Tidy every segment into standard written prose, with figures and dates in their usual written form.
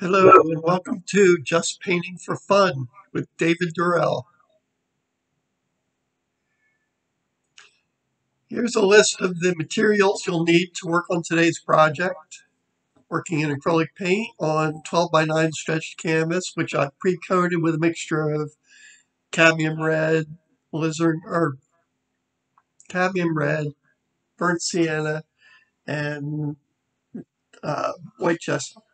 Hello and welcome to Just Painting for Fun with David Durrell. Here's a list of the materials you'll need to work on today's project. Working in acrylic paint on 12 by 9 stretched canvas, which I pre-coated with a mixture of cadmium red, cadmium red, burnt sienna, and white gesso.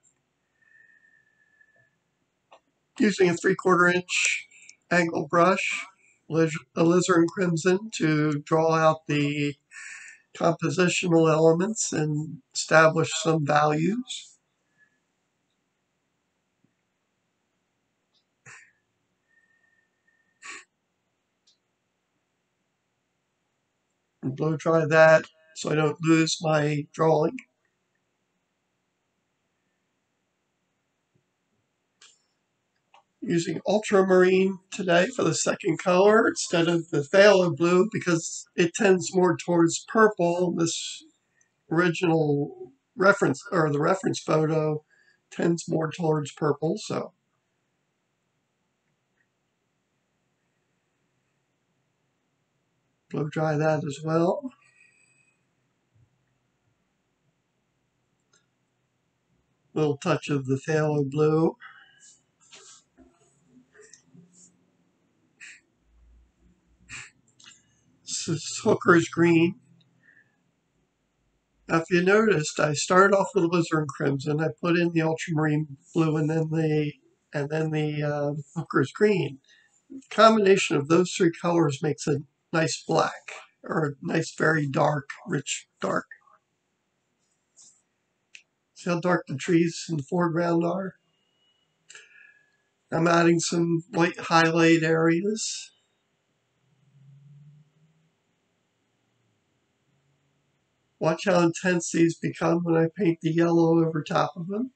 Using a 3/4 inch angle brush, Alizarin Crimson, to draw out the compositional elements and establish some values. And blow dry that so I don't lose my drawing. Using ultramarine today for the second color instead of the phthalo blue because it tends more towards purple. This original reference, or the reference photo, tends more towards purple, so blow dry that as well. Little touch of the phthalo blue. This is Hooker's green. Now, if you noticed, I started off with Alizarin Crimson. I put in the Ultramarine Blue, and then the Hooker's Green. The combination of those three colors makes a nice black, or a nice, very dark, rich dark. See how dark the trees in the foreground are? I'm adding some white highlight areas. Watch how intense these become when I paint the yellow over top of them.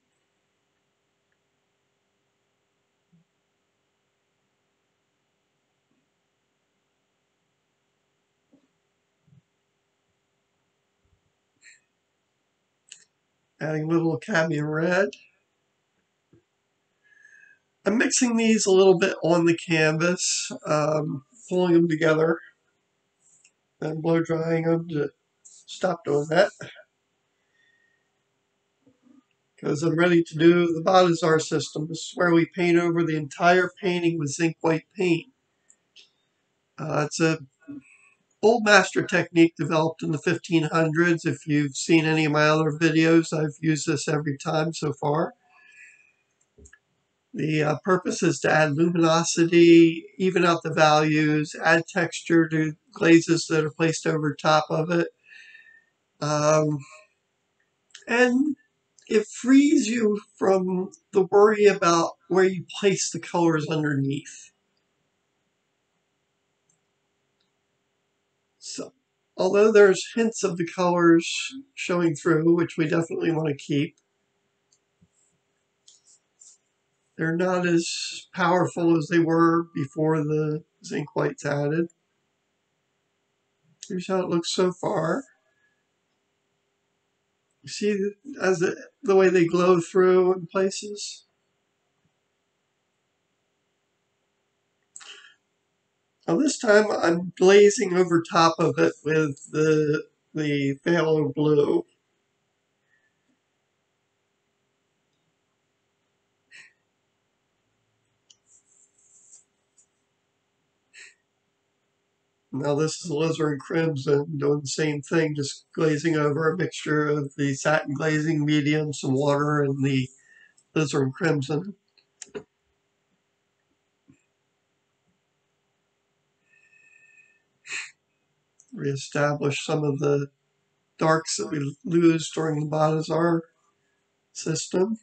Adding a little cadmium red. I'm mixing these a little bit on the canvas, pulling them together, and blow drying them to stop doing that. Because I'm ready to do the Botizar system. This is where we paint over the entire painting with zinc white paint. It's a old master technique developed in the 1500s. If you've seen any of my other videos, I've used this every time so far. The purpose is to add luminosity, even out the values, add texture to glazes that are placed over top of it. And it frees you from the worry about where you place the colors underneath. So, although there's hints of the colors showing through, which we definitely want to keep, they're not as powerful as they were before the zinc white's added. Here's how it looks so far. You see as the way they glow through in places? Now this time I'm glazing over top of it with the Pthalo Blue. Now this is Alizarin Crimson doing the same thing, just glazing over a mixture of the satin glazing medium, some water, and the Alizarin Crimson. Reestablish some of the darks that we lose during the Botizar system.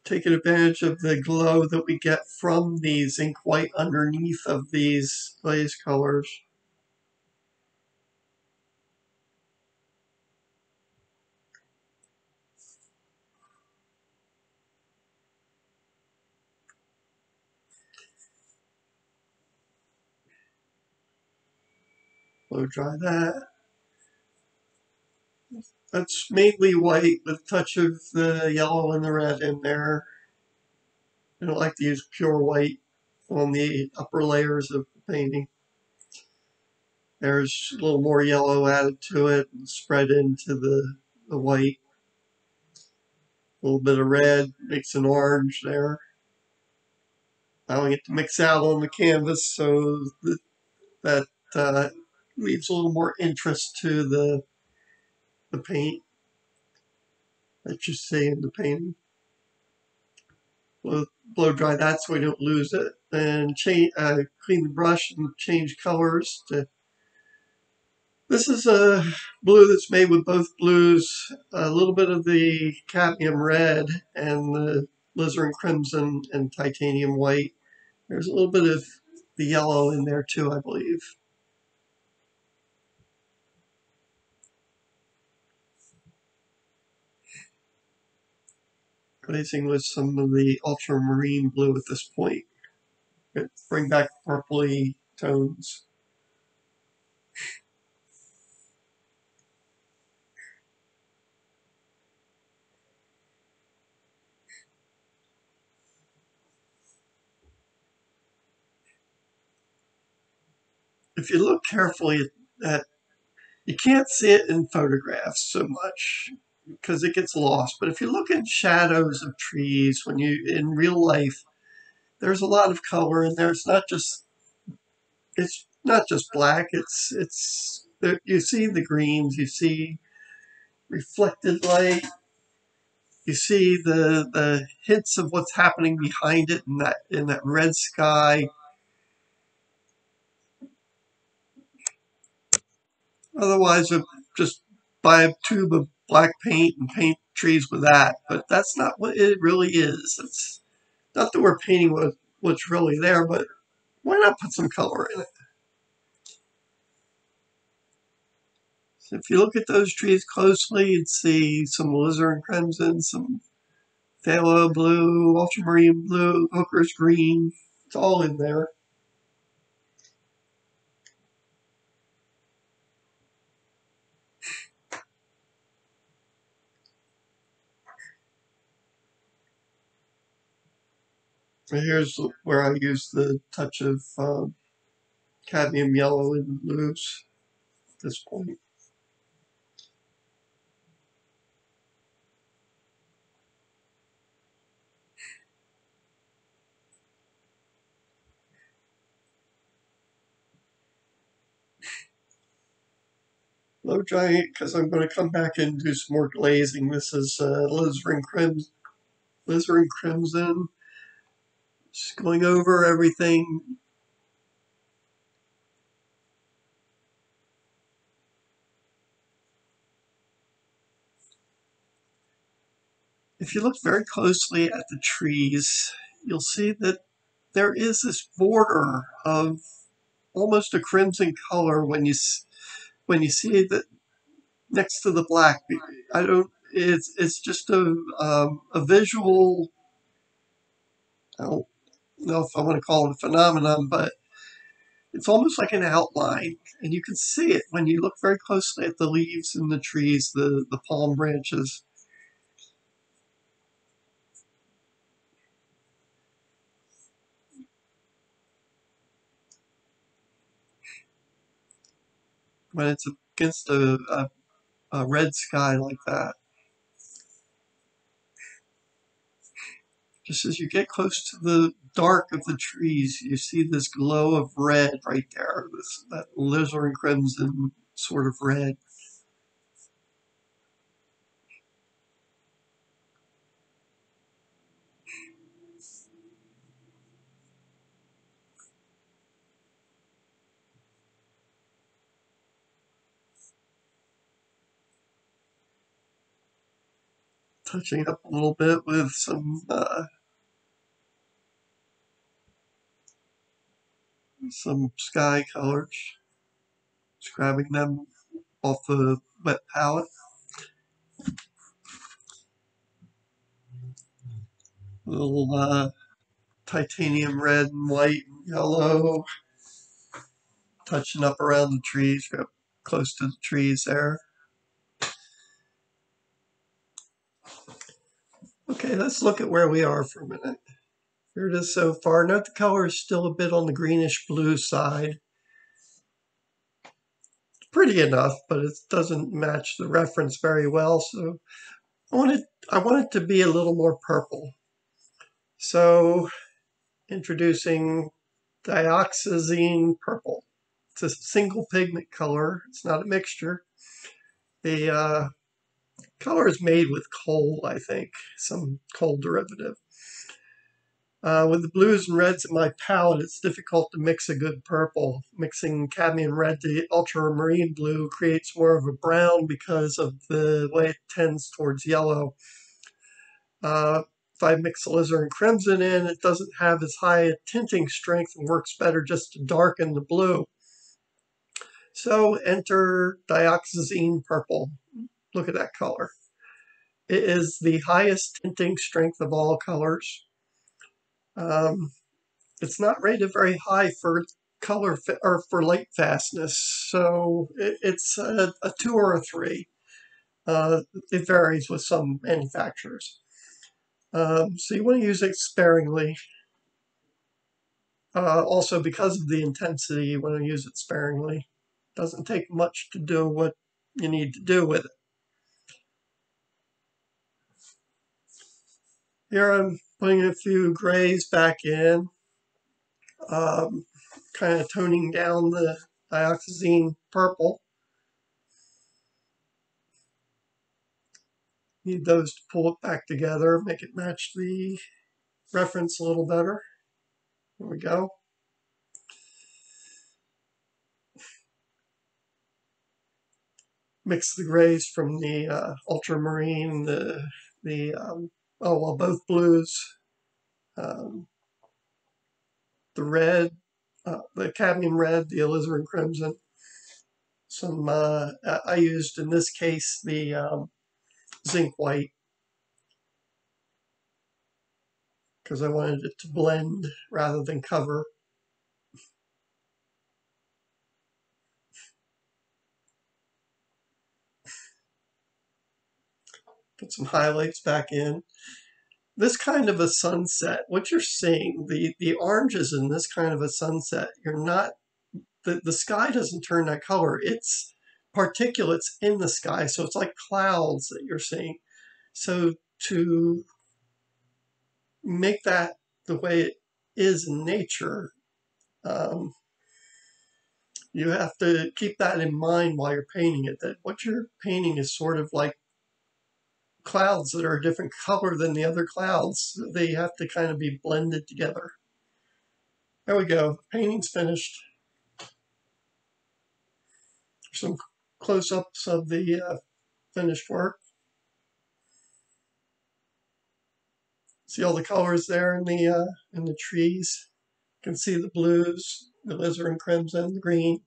Taking advantage of the glow that we get from the zinc white underneath of these glaze colors. Blow dry that. That's mainly white with a touch of the yellow and the red in there. I don't like to use pure white on the upper layers of the painting. There's a little more yellow added to it and spread into the white. A little bit of red makes an orange there. Allowing it to mix out on the canvas so that leaves a little more interest to the paint that you see in the painting. Blow dry that so we don't lose it. And clean the brush and change colors. This is a blue that's made with both blues, a little bit of the Cadmium Red and the Alizarin Crimson and Titanium White. There's a little bit of the yellow in there too, I believe. Glazing with some of the Ultramarine Blue at this point. Bring back purpley tones. If you look carefully at, you can't see it in photographs so much because it gets lost. But if you look at shadows of trees when you in real life, there's a lot of color in there. It's not just black. You see the greens, you see reflected light, you see the hints of what's happening behind it in that red sky. Otherwise, just buy a tube of black paint and paint trees with that. But that's not what it really is. It's not that we're painting what's really there, but why not put some color in it? So if you look at those trees closely, you'd see some alizarin crimson, some phthalo blue, ultramarine blue, hooker's green. It's all in there. And here's where I use the touch of cadmium yellow and blues at this point. Blow dry it because I'm going to come back and do some more glazing. This is Alizarin Crimson. Just going over everything. If you look very closely at the trees, you'll see that there is this border of almost a crimson color when you see that next to the black. I don't. It's just a visual. I don't know if I want to call it a phenomenon, but it's almost like an outline, and you can see it when you look very closely at the leaves and the trees, the palm branches. When it's against a red sky like that. Just as you get close to the dark of the trees, you see this glow of red right there, that alizarin crimson sort of red. Touching up a little bit with some sky colors, just grabbing them off the wet palette. A little titanium red and white and yellow, touching up around the trees, close to the trees there. Okay, let's look at where we are for a minute. Here it is so far. Note the color is still a bit on the greenish blue side. Pretty enough, but it doesn't match the reference very well. So I want it to be a little more purple. So introducing Dioxazine Purple. It's a single pigment color. It's not a mixture. The color is made with coal, I think, some coal derivative. With the blues and reds in my palette, it's difficult to mix a good purple. Mixing Cadmium Red to Ultramarine Blue creates more of a brown because of the way it tends towards yellow. If I mix Alizarin Crimson in, it doesn't have as high a tinting strength and works better just to darken the blue. So enter Dioxazine Purple. Look at that color. It is the highest tinting strength of all colors. It's not rated very high for color or for light fastness, so it's a 2 or a 3. It varies with some manufacturers. So you want to use it sparingly. Also, because of the intensity, you want to use it sparingly. It doesn't take much to do what you need to do with it. Here I'm putting a few grays back in, kind of toning down the dioxazine purple. Need those to pull it back together, make it match the reference a little better. There we go. Mix the grays from the ultramarine, both blues, the red, the cadmium red, the alizarin crimson. Some I used in this case the zinc white because I wanted it to blend rather than cover. Put some highlights back in. This kind of a sunset, what you're seeing, the oranges in this kind of a sunset, you're not, the sky doesn't turn that color. It's particulates in the sky, so it's like clouds that you're seeing. So to make that the way it is in nature, you have to keep that in mind while you're painting it, that what you're painting is sort of like clouds that are a different color than the other clouds. They have to kind of be blended together. There we go. Painting's finished. Some close-ups of the finished work. See all the colors there in the trees. You can see the blues, the alizarin crimson, the green.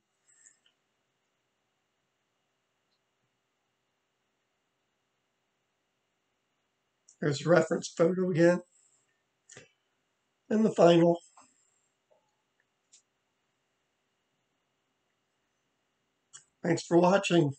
There's a reference photo again. And the final. Thanks for watching.